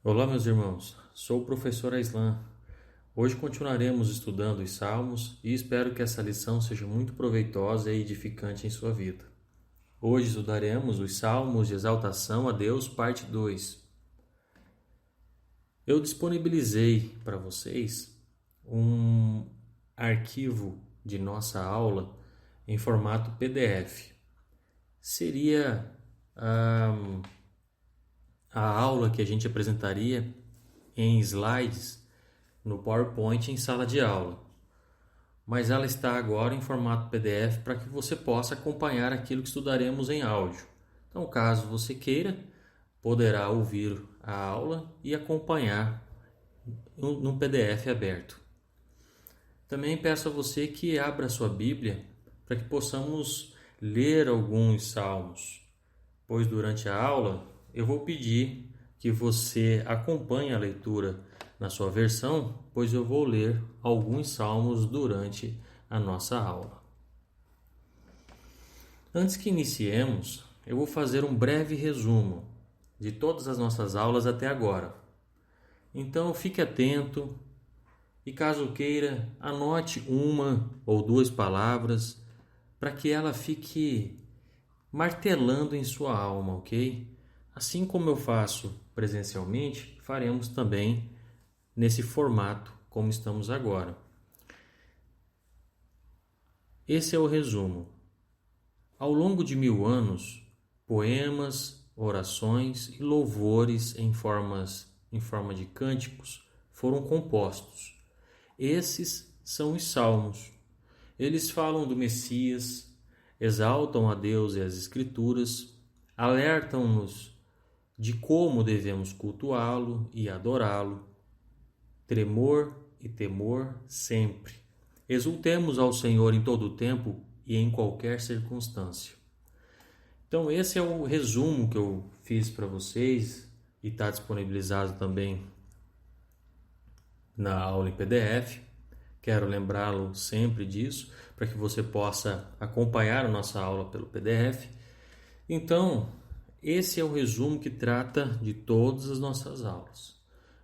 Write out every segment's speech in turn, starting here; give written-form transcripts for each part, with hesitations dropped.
Olá, meus irmãos. Sou o professor Aislan. Hoje continuaremos estudando os Salmos e espero que essa lição seja muito proveitosa e edificante em sua vida. Hoje estudaremos os Salmos de Exaltação a Deus, parte 2. Eu disponibilizei para vocês um arquivo de nossa aula em formato PDF. Seria a aula que a gente apresentaria em slides no PowerPoint em sala de aula, mas ela está agora em formato PDF para que você possa acompanhar aquilo que estudaremos em áudio. Então, caso você queira, poderá ouvir a aula e acompanhar no PDF aberto. Também peço a você que abra sua Bíblia para que possamos ler alguns salmos, pois durante a aula eu vou pedir que você acompanhe a leitura na sua versão, pois eu vou ler alguns salmos durante a nossa aula. Antes que iniciemos, eu vou fazer um breve resumo de todas as nossas aulas até agora. Então fique atento e, caso queira, anote uma ou duas palavras para que ela fique martelando em sua alma, ok? Assim como eu faço presencialmente, faremos também nesse formato como estamos agora. Esse é o resumo. Ao longo de 1000 anos, poemas, orações e louvores em forma de cânticos foram compostos. Esses são os salmos. Eles falam do Messias, exaltam a Deus e as Escrituras, alertam-nos de como devemos cultuá-lo e adorá-lo. Tremor e temor sempre. Exultemos ao Senhor em todo o tempo e em qualquer circunstância. Então, esse é o resumo que eu fiz para vocês e está disponibilizado também na aula em PDF. Quero lembrá-lo sempre disso, para que você possa acompanhar a nossa aula pelo PDF. Então, esse é o resumo que trata de todas as nossas aulas,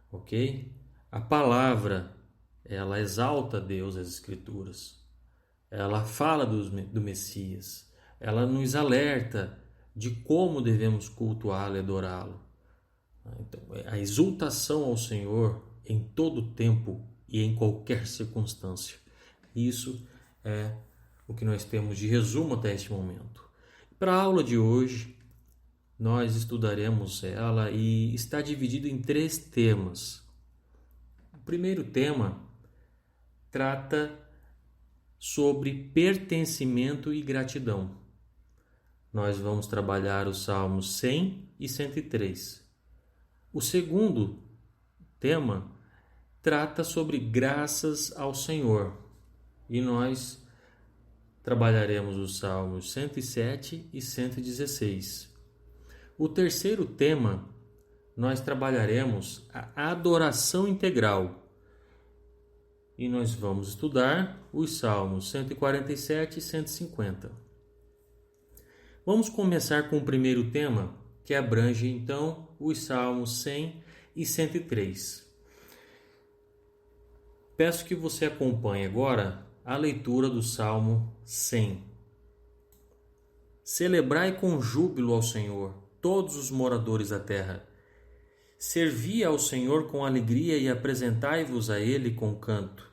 ok? A palavra, ela exalta Deus, as Escrituras. Ela fala do Messias. Ela nos alerta de como devemos cultuá-lo e adorá-lo. Então, a exultação ao Senhor em todo tempo e em qualquer circunstância. Isso é o que nós temos de resumo até este momento. Para a aula de hoje, nós estudaremos ela e está dividida em 3 temas. O primeiro tema trata sobre pertencimento e gratidão. Nós vamos trabalhar os Salmos 100 e 103. O segundo tema trata sobre graças ao Senhor. E nós trabalharemos os Salmos 107 e 116. O terceiro tema, nós trabalharemos a adoração integral. E nós vamos estudar os Salmos 147 e 150. Vamos começar com o primeiro tema, que abrange então os Salmos 100 e 103. Peço que você acompanhe agora a leitura do Salmo 100. Celebrai com júbilo ao Senhor, todos os moradores da terra. Servi ao Senhor com alegria e apresentai-vos a Ele com canto.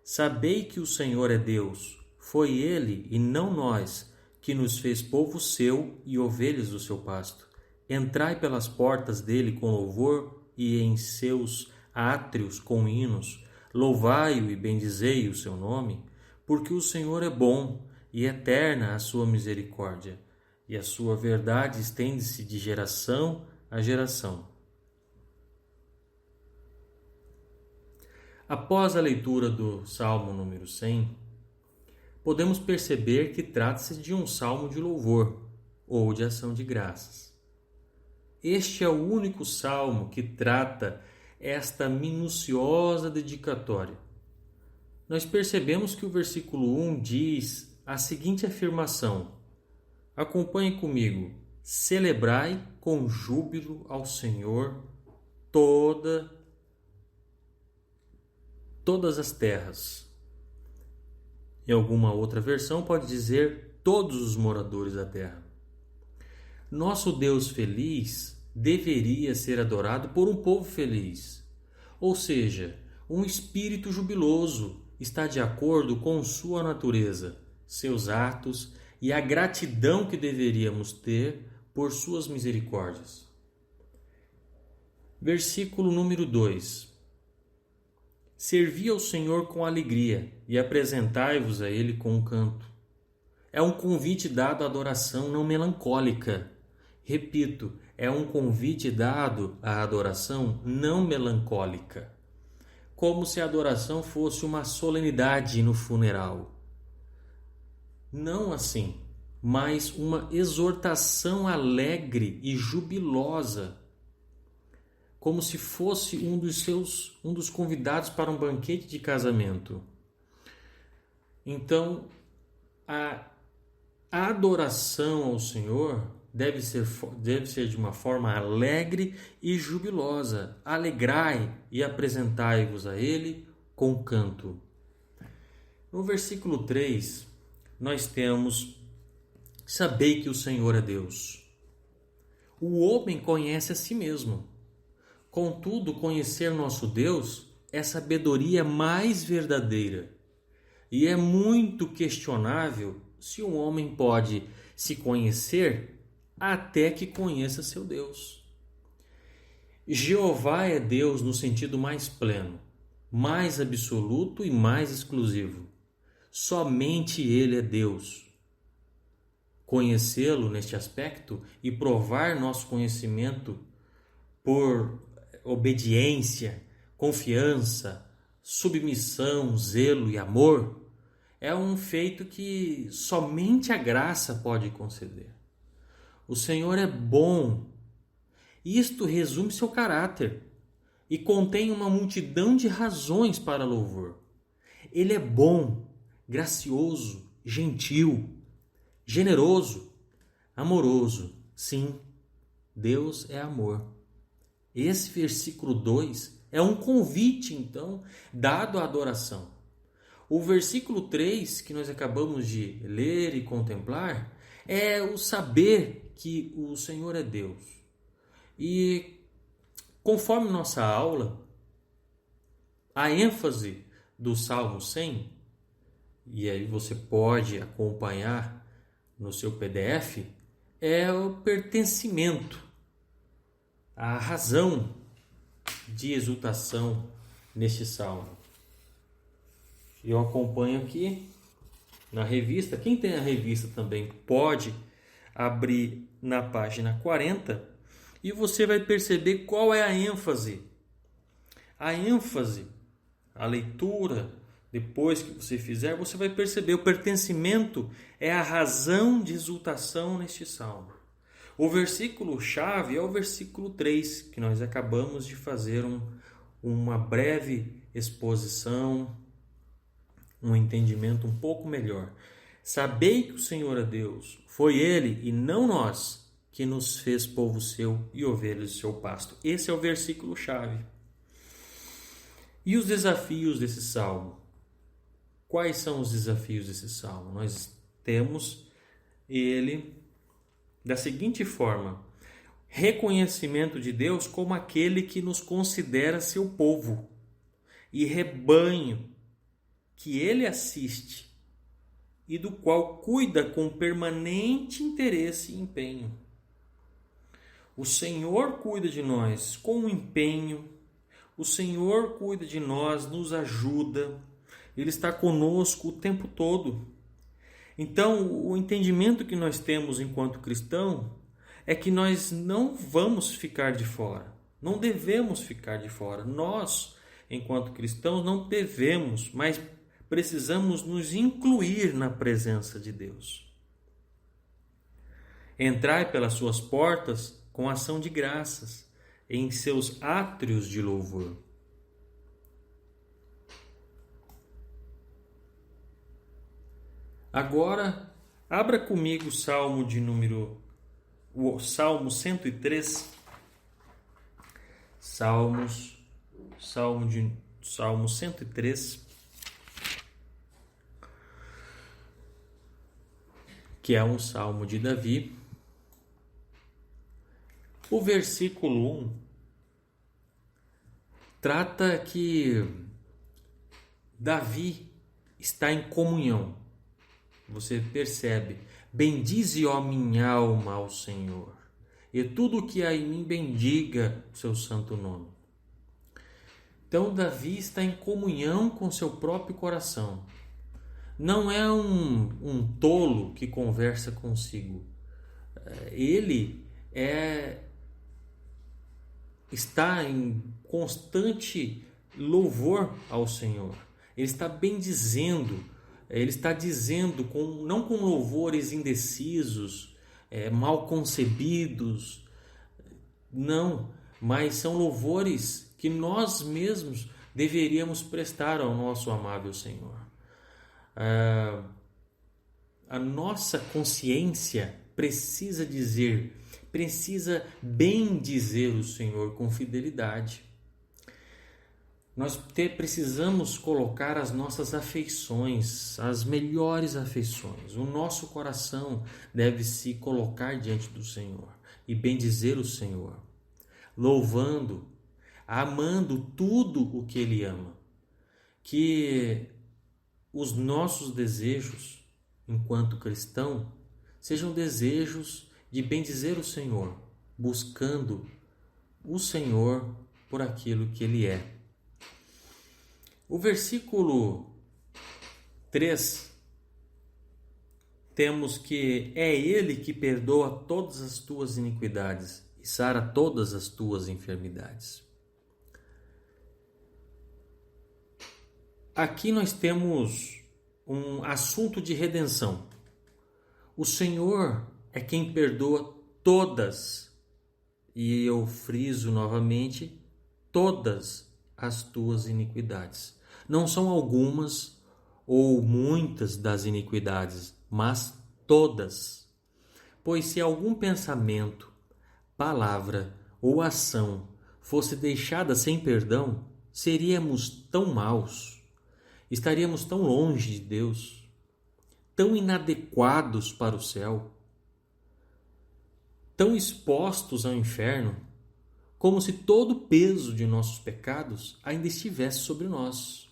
Sabei que o Senhor é Deus. Foi Ele, e não nós, que nos fez povo seu e ovelhas do seu pasto. Entrai pelas portas dele com louvor e em seus átrios com hinos. Louvai-o e bendizei o seu nome, porque o Senhor é bom e eterna a sua misericórdia, e a sua verdade estende-se de geração a geração. Após a leitura do Salmo número 100, podemos perceber que trata-se de um salmo de louvor ou de ação de graças. Este é o único salmo que trata esta minuciosa dedicatória. Nós percebemos que o versículo 1 diz a seguinte afirmação. Acompanhe comigo. Celebrai com júbilo ao Senhor todas as terras. Em alguma outra versão pode dizer todos os moradores da terra. Nosso Deus feliz deveria ser adorado por um povo feliz. Ou seja, um espírito jubiloso está de acordo com sua natureza, seus atos e a gratidão que deveríamos ter por suas misericórdias. Versículo número 2. Servi ao Senhor com alegria e apresentai-vos a Ele com um canto. É um convite dado à adoração não melancólica. Repito, é um convite dado à adoração não melancólica. Como se a adoração fosse uma solenidade no funeral. Não assim, mas uma exortação alegre e jubilosa, como se fosse um dos convidados para um banquete de casamento. Então, a adoração ao Senhor deve ser de uma forma alegre e jubilosa. Alegrai e apresentai-vos a Ele com canto. No versículo 3, nós temos: sabei que o Senhor é Deus. O homem conhece a si mesmo. Contudo, conhecer nosso Deus é sabedoria mais verdadeira. E é muito questionável se um homem pode se conhecer até que conheça seu Deus. Jeová é Deus no sentido mais pleno, mais absoluto e mais exclusivo. Somente Ele é Deus. Conhecê-lo neste aspecto e provar nosso conhecimento por obediência, confiança, submissão, zelo e amor é um feito que somente a graça pode conceder. O Senhor é bom. Isto resume seu caráter e contém uma multidão de razões para louvor. Ele é bom, gracioso, gentil, generoso, amoroso. Sim, Deus é amor. Esse versículo 2 é um convite, então, dado à adoração. O versículo 3, que nós acabamos de ler e contemplar, é o saber que o Senhor é Deus. E, conforme nossa aula, a ênfase do Salmo 100, e aí você pode acompanhar no seu PDF, é o pertencimento, a razão de exultação neste salmo. Eu acompanho aqui na revista. Quem tem a revista também pode abrir na página 40 e você vai perceber qual é a ênfase. A ênfase, a leitura, depois que você fizer, você vai perceber o pertencimento é a razão de exultação neste salmo. O versículo-chave é o versículo 3, que nós acabamos de fazer uma breve exposição, um entendimento um pouco melhor. Sabei que o Senhor é Deus, foi Ele e não nós que nos fez povo seu e ovelhas de seu pasto. Esse é o versículo-chave. E os desafios desse salmo? Quais são os desafios desse salmo? Nós temos ele da seguinte forma: reconhecimento de Deus como aquele que nos considera seu povo e rebanho que Ele assiste e do qual cuida com permanente interesse e empenho. O Senhor cuida de nós com empenho, o Senhor cuida de nós, nos ajuda, Ele está conosco o tempo todo. Então, o entendimento que nós temos enquanto cristão é que nós não vamos ficar de fora, não devemos ficar de fora. Nós, enquanto cristãos, não devemos, mas precisamos nos incluir na presença de Deus. Entrai pelas suas portas com ação de graças, em seus átrios de louvor. Agora, abra comigo o Salmo 103. Salmo 103, que é um salmo de Davi. O versículo 1 trata que Davi está em comunhão. Você percebe: bendize, ó minha alma, ao Senhor, e tudo que há em mim bendiga o seu santo nome. Então Davi está em comunhão com seu próprio coração. Não é um tolo que conversa consigo. Ele está em constante louvor ao Senhor. Ele está bendizendo, ele está dizendo, não com louvores indecisos, mal concebidos, não, mas são louvores que nós mesmos deveríamos prestar ao nosso amável Senhor. A nossa consciência precisa bendizer o Senhor com fidelidade. Nós precisamos colocar as nossas afeições, as melhores afeições. O nosso coração deve se colocar diante do Senhor e bendizer o Senhor, louvando, amando tudo o que Ele ama. Que os nossos desejos, enquanto cristão, sejam desejos de bendizer o Senhor, buscando o Senhor por aquilo que Ele é. O versículo 3, temos que é Ele que perdoa todas as tuas iniquidades e sara todas as tuas enfermidades. Aqui nós temos um assunto de redenção. O Senhor é quem perdoa todas, e eu friso novamente, todas as tuas iniquidades. Não são algumas ou muitas das iniquidades, mas todas. Pois se algum pensamento, palavra ou ação fosse deixada sem perdão, seríamos tão maus, estaríamos tão longe de Deus, tão inadequados para o céu, tão expostos ao inferno, como se todo o peso de nossos pecados ainda estivesse sobre nós.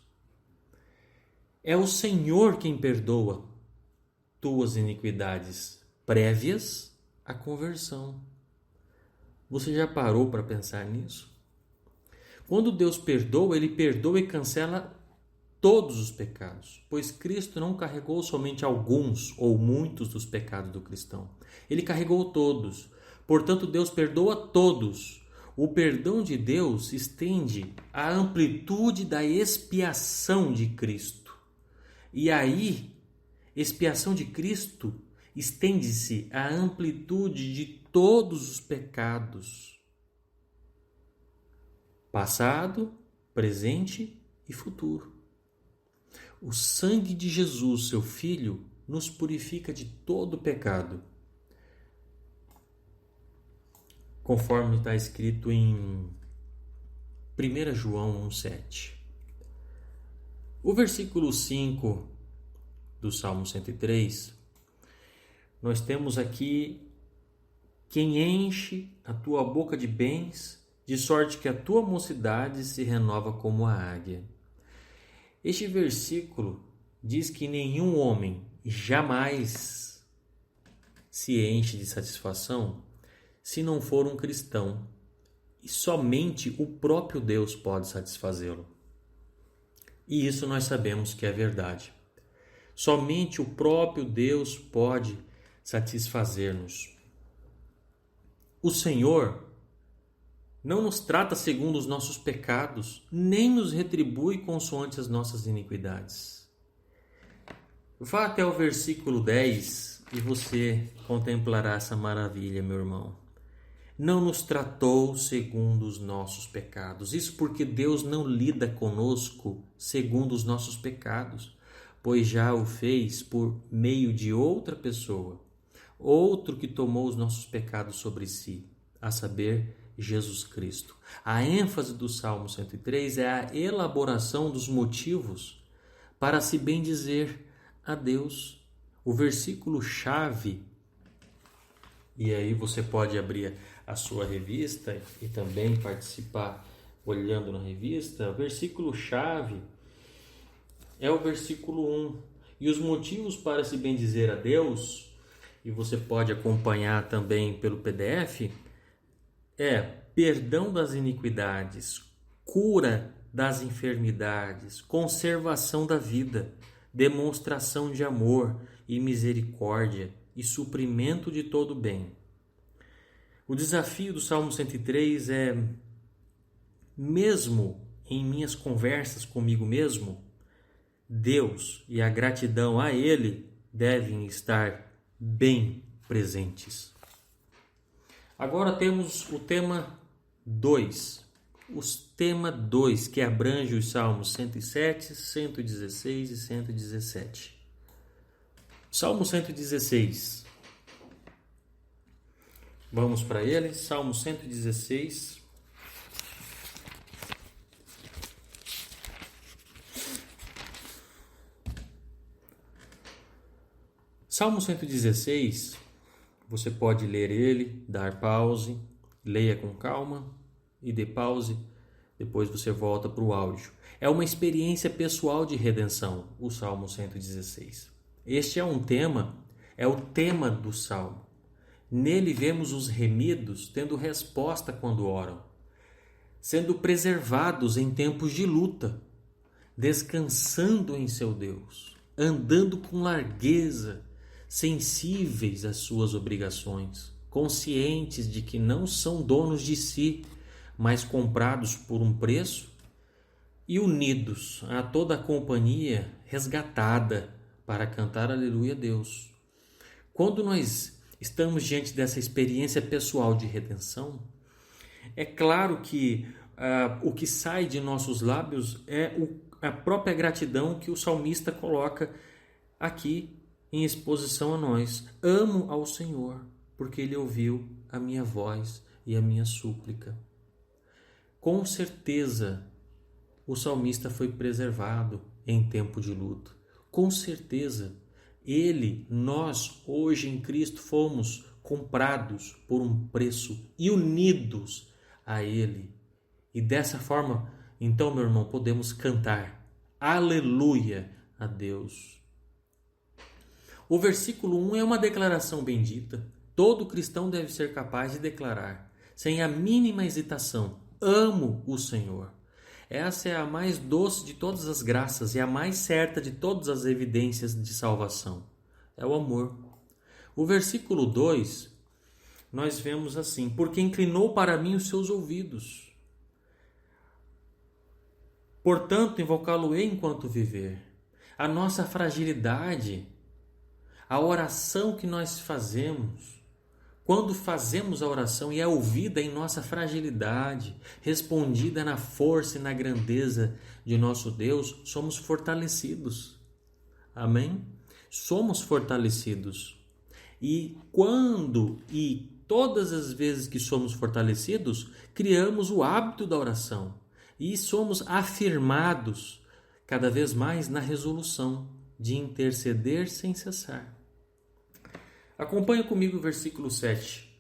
É o Senhor quem perdoa tuas iniquidades prévias à conversão. Você já parou para pensar nisso? Quando Deus perdoa, Ele perdoa e cancela todos os pecados, pois Cristo não carregou somente alguns ou muitos dos pecados do cristão. Ele carregou todos. Portanto, Deus perdoa todos. O perdão de Deus estende a amplitude da expiação de Cristo. E aí, expiação de Cristo estende-se à amplitude de todos os pecados, passado, presente e futuro. O sangue de Jesus, seu Filho, nos purifica de todo pecado, conforme está escrito em 1 João 1,7. O versículo 5 do Salmo 103, nós temos aqui: quem enche a tua boca de bens, de sorte que a tua mocidade se renova como a águia. Este versículo diz que nenhum homem jamais se enche de satisfação se não for um cristão, e somente o próprio Deus pode satisfazê-lo. E isso nós sabemos que é verdade. Somente o próprio Deus pode satisfazer-nos. O Senhor não nos trata segundo os nossos pecados, nem nos retribui consoante as nossas iniquidades. Vá até o versículo 10 e você contemplará essa maravilha, meu irmão. Não nos tratou segundo os nossos pecados. Isso porque Deus não lida conosco segundo os nossos pecados, pois já o fez por meio de outra pessoa, outro que tomou os nossos pecados sobre si, a saber, Jesus Cristo. A ênfase do Salmo 103 é a elaboração dos motivos para se bendizer a Deus. O versículo-chave, e aí você pode abrir a sua revista e também participar olhando na revista, o versículo-chave é o versículo 1. E os motivos para se bendizer a Deus, e você pode acompanhar também pelo PDF, é perdão das iniquidades, cura das enfermidades, conservação da vida, demonstração de amor e misericórdia e suprimento de todo bem. O desafio do Salmo 103 é, mesmo em minhas conversas comigo mesmo, Deus e a gratidão a Ele devem estar bem presentes. Agora temos o tema 2. O tema 2, que abrange os Salmos 107, 116 e 117. Salmo 116. Vamos para ele. Salmo 116. Salmo 116, você pode ler ele, dar pause, leia com calma e dê pause, depois você volta para o áudio. É uma experiência pessoal de redenção, o Salmo 116. Este é um tema, é o tema do Salmo. Nele vemos os remidos tendo resposta quando oram, sendo preservados em tempos de luta, descansando em seu Deus, andando com largueza, sensíveis às suas obrigações, conscientes de que não são donos de si, mas comprados por um preço, e unidos a toda a companhia resgatada para cantar aleluia a Deus. Quando nós estamos diante dessa experiência pessoal de redenção, é claro que o que sai de nossos lábios é a própria gratidão que o salmista coloca aqui em exposição a nós. Amo ao Senhor, porque Ele ouviu a minha voz e a minha súplica. Com certeza, o salmista foi preservado em tempo de luto. Com certeza, nós, hoje em Cristo, fomos comprados por um preço e unidos a Ele. E dessa forma, então, meu irmão, podemos cantar aleluia a Deus. O versículo 1 é uma declaração bendita. Todo cristão deve ser capaz de declarar, sem a mínima hesitação, amo o Senhor. Essa é a mais doce de todas as graças e a mais certa de todas as evidências de salvação. É o amor. O versículo 2, nós vemos assim, porque inclinou para mim os seus ouvidos. Portanto, invocá-lo-ei enquanto viver. A nossa fragilidade, a oração que nós fazemos, quando fazemos a oração e é ouvida em nossa fragilidade, respondida na força e na grandeza de nosso Deus, somos fortalecidos. Amém? Somos fortalecidos. E todas as vezes que somos fortalecidos, criamos o hábito da oração e somos afirmados cada vez mais na resolução de interceder sem cessar. Acompanha comigo o versículo 7.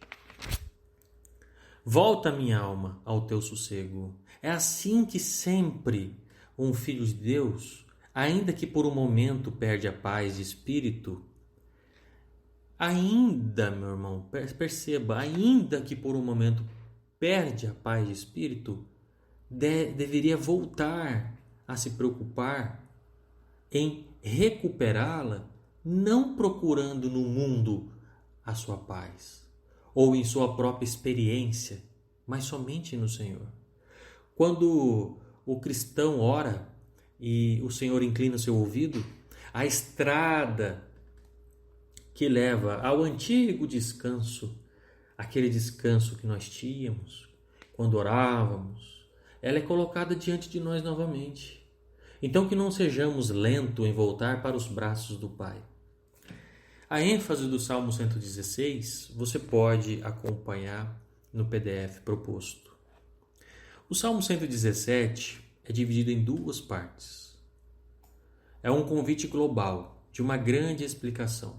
Volta, minha alma, ao teu sossego. É assim que sempre um filho de Deus, ainda que por um momento perde a paz de espírito, ainda, meu irmão, perceba, ainda que por um momento perde a paz de espírito, deveria voltar a se preocupar em recuperá-la, não procurando no mundo a sua paz, ou em sua própria experiência, mas somente no Senhor. Quando o cristão ora e o Senhor inclina o seu ouvido, a estrada que leva ao antigo descanso, aquele descanso que nós tínhamos quando orávamos, ela é colocada diante de nós novamente. Então que não sejamos lentos em voltar para os braços do Pai. A ênfase do Salmo 116 você pode acompanhar no PDF proposto. O Salmo 117 é dividido em duas partes. É um convite global de uma grande explicação.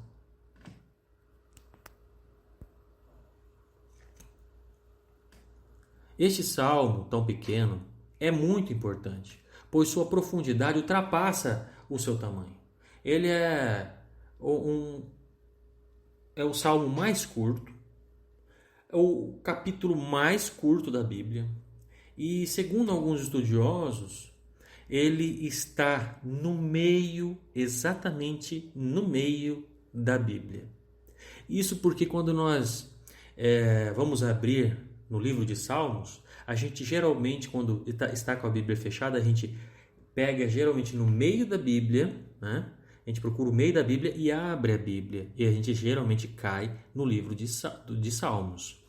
Este salmo tão pequeno é muito importante, pois sua profundidade ultrapassa o seu tamanho. Ele é o salmo mais curto, é o capítulo mais curto da Bíblia, e segundo alguns estudiosos, ele está no meio, exatamente no meio da Bíblia. Isso porque quando nós vamos abrir no livro de Salmos, a gente geralmente, quando está com a Bíblia fechada, a gente pega geralmente no meio da Bíblia, né? A gente procura o meio da Bíblia e abre a Bíblia. E a gente geralmente cai no livro de Salmos.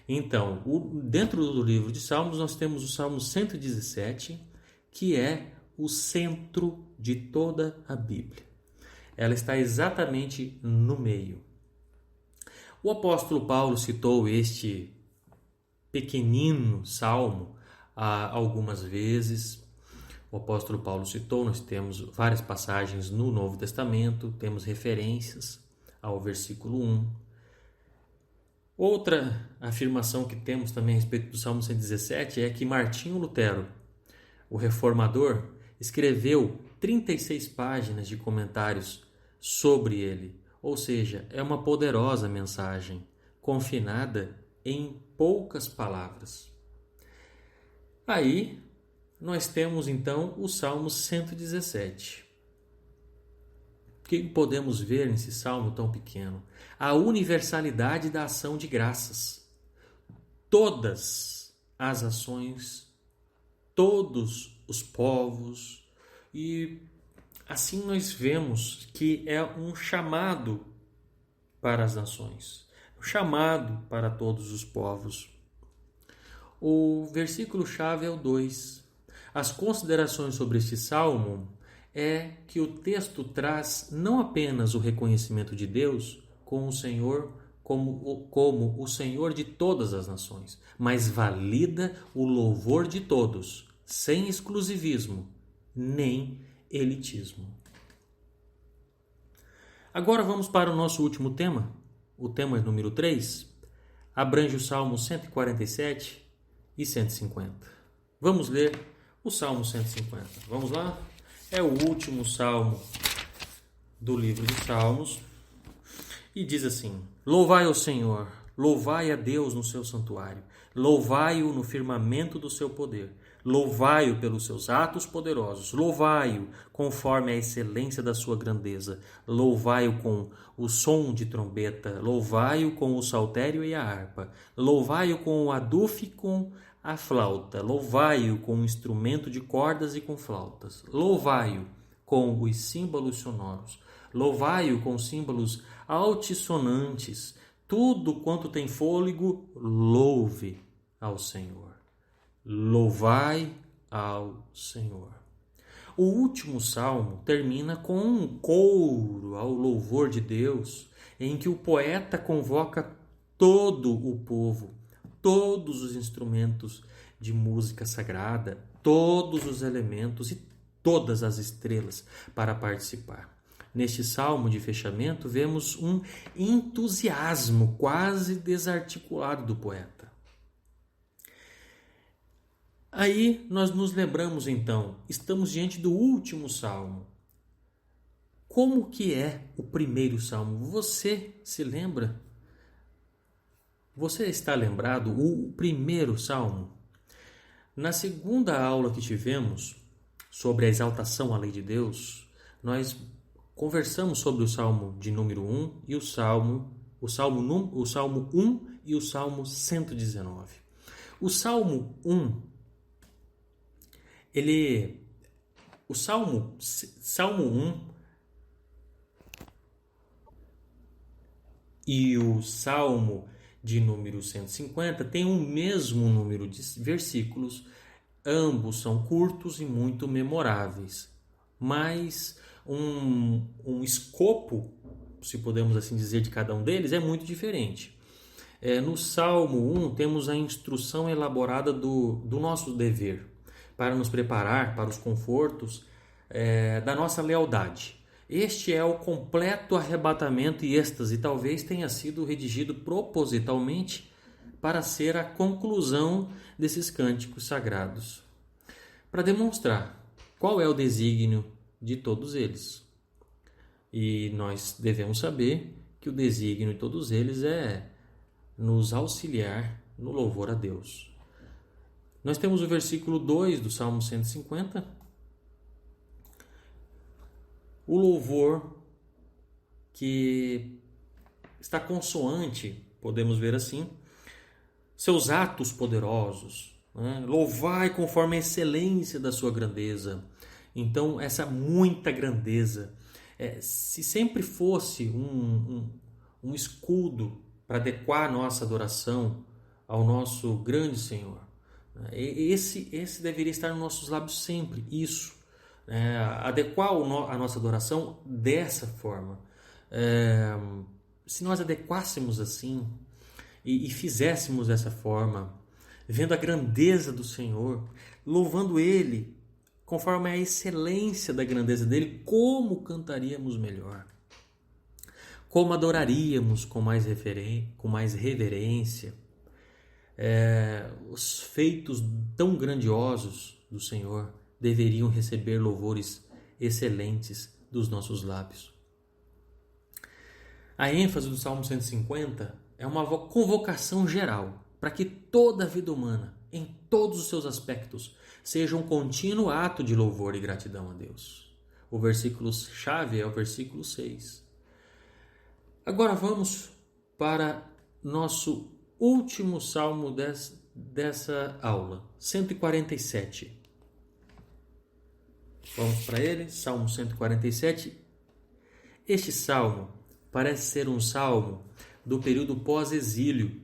Então, dentro do livro de Salmos, nós temos o Salmo 117, que é o centro de toda a Bíblia. Ela está exatamente no meio. O apóstolo Paulo citou este pequenino salmo algumas vezes. O apóstolo Paulo citou, nós temos várias passagens no Novo Testamento, temos referências ao versículo 1. Outra afirmação que temos também a respeito do Salmo 117 é que Martinho Lutero, o reformador, escreveu 36 páginas de comentários sobre ele. Ou seja, é uma poderosa mensagem, confinada em poucas palavras. Aí, nós temos então o Salmo 117. O que podemos ver nesse salmo tão pequeno? A universalidade da ação de graças. Todas as ações, todos os povos, e assim nós vemos que é um chamado para as nações, um chamado para todos os povos. O versículo-chave é o 2. As considerações sobre este salmo é que o texto traz não apenas o reconhecimento de Deus como o Senhor, como o Senhor de todas as nações, mas valida o louvor de todos, sem exclusivismo, nem elitismo. Agora vamos para o nosso último tema, o tema número 3, abrange o Salmo 147 e 150. Vamos ler o Salmo 150. Vamos lá? É o último salmo do livro de Salmos e diz assim: Louvai ao Senhor, louvai a Deus no seu santuário, louvai-o no firmamento do seu poder, louvai-o pelos seus atos poderosos, louvai-o conforme a excelência da sua grandeza, louvai-o com o som de trombeta, louvai-o com o saltério e a harpa, louvai-o com o adufe e com a flauta, louvai-o com o instrumento de cordas e com flautas, louvai-o com os símbolos sonoros, louvai-o com símbolos altissonantes, tudo quanto tem fôlego, louve ao Senhor. Louvai ao Senhor. O último salmo termina com um coro ao louvor de Deus, em que o poeta convoca todo o povo, todos os instrumentos de música sagrada, todos os elementos e todas as estrelas para participar. Neste salmo de fechamento, vemos um entusiasmo quase desarticulado do poeta. Aí nós nos lembramos então, estamos diante do último salmo. Como que é o primeiro salmo? Você se lembra? Você está lembrado? O primeiro salmo? Na segunda aula que tivemos sobre a exaltação à lei de Deus, nós conversamos sobre o salmo de número 1 e o salmo 1 e o salmo 119. O salmo 1, o salmo 1 e o salmo de número 150 têm o mesmo número de versículos, ambos são curtos e muito memoráveis, mas um escopo, se podemos assim dizer, de cada um deles é muito diferente. No Salmo 1 temos a instrução elaborada do nosso dever, para nos preparar para os confortos da nossa lealdade. Este é o completo arrebatamento e êxtase, talvez tenha sido redigido propositalmente para ser a conclusão desses cânticos sagrados, para demonstrar qual é o desígnio de todos eles. E nós devemos saber que o desígnio de todos eles é nos auxiliar no louvor a Deus. Nós temos o versículo 2 do Salmo 150. O louvor que está consoante, podemos ver assim, seus atos poderosos, né? Louvai conforme a excelência da sua grandeza. Então, essa muita grandeza, se sempre fosse um escudo para adequar a nossa adoração ao nosso grande Senhor, esse deveria estar nos nossos lábios sempre, isso. Adequar a nossa adoração dessa forma. Se nós adequássemos assim e fizéssemos dessa forma, vendo a grandeza do Senhor, louvando Ele conforme a excelência da grandeza dele, como cantaríamos melhor, como adoraríamos com mais reverência. Os feitos tão grandiosos do Senhor deveriam receber louvores excelentes dos nossos lábios. A ênfase do Salmo 150 é uma convocação geral para que toda a vida humana, em todos os seus aspectos, seja um contínuo ato de louvor e gratidão a Deus. O versículo-chave é o versículo 6. Agora vamos para nosso último salmo dessa aula, 147. Vamos para ele, Salmo 147. Este salmo parece ser um salmo do período pós-exílio,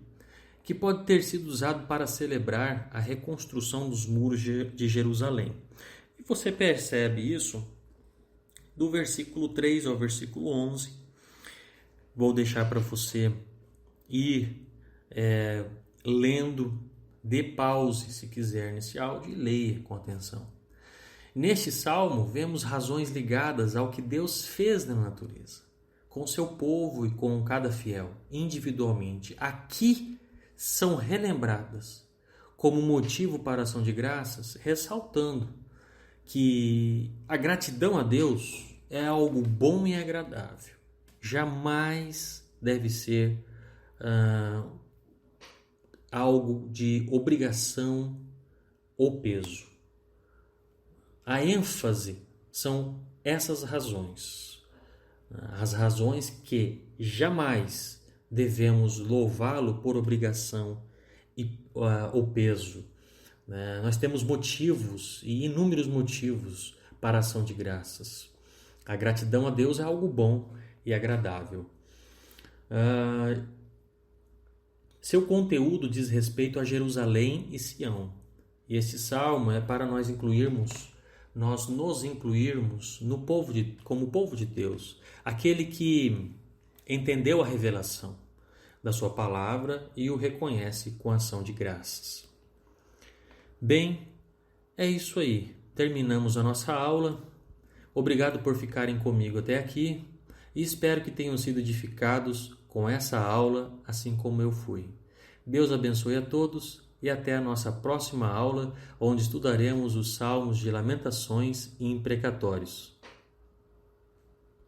que pode ter sido usado para celebrar a reconstrução dos muros de Jerusalém. E você percebe isso do versículo 3 ao versículo 11. Vou deixar para você ir lendo, dê pause se quiser nesse áudio e leia com atenção. Neste salmo, vemos razões ligadas ao que Deus fez na natureza, com seu povo e com cada fiel, individualmente. Aqui são relembradas como motivo para a ação de graças, ressaltando que a gratidão a Deus é algo bom e agradável. Jamais deve ser algo de obrigação ou peso. A ênfase são essas razões. As razões que jamais devemos louvá-lo por obrigação ou peso. Nós temos motivos e inúmeros motivos para a ação de graças. A gratidão a Deus é algo bom e agradável. Seu conteúdo diz respeito a Jerusalém e Sião. E esse salmo é para nós nos incluirmos como povo de Deus, aquele que entendeu a revelação da sua palavra e o reconhece com ação de graças. Bem, é isso aí. Terminamos a nossa aula. Obrigado por ficarem comigo até aqui e espero que tenham sido edificados com essa aula, assim como eu fui. Deus abençoe a todos e até a nossa próxima aula, onde estudaremos os salmos de lamentações e imprecatórios.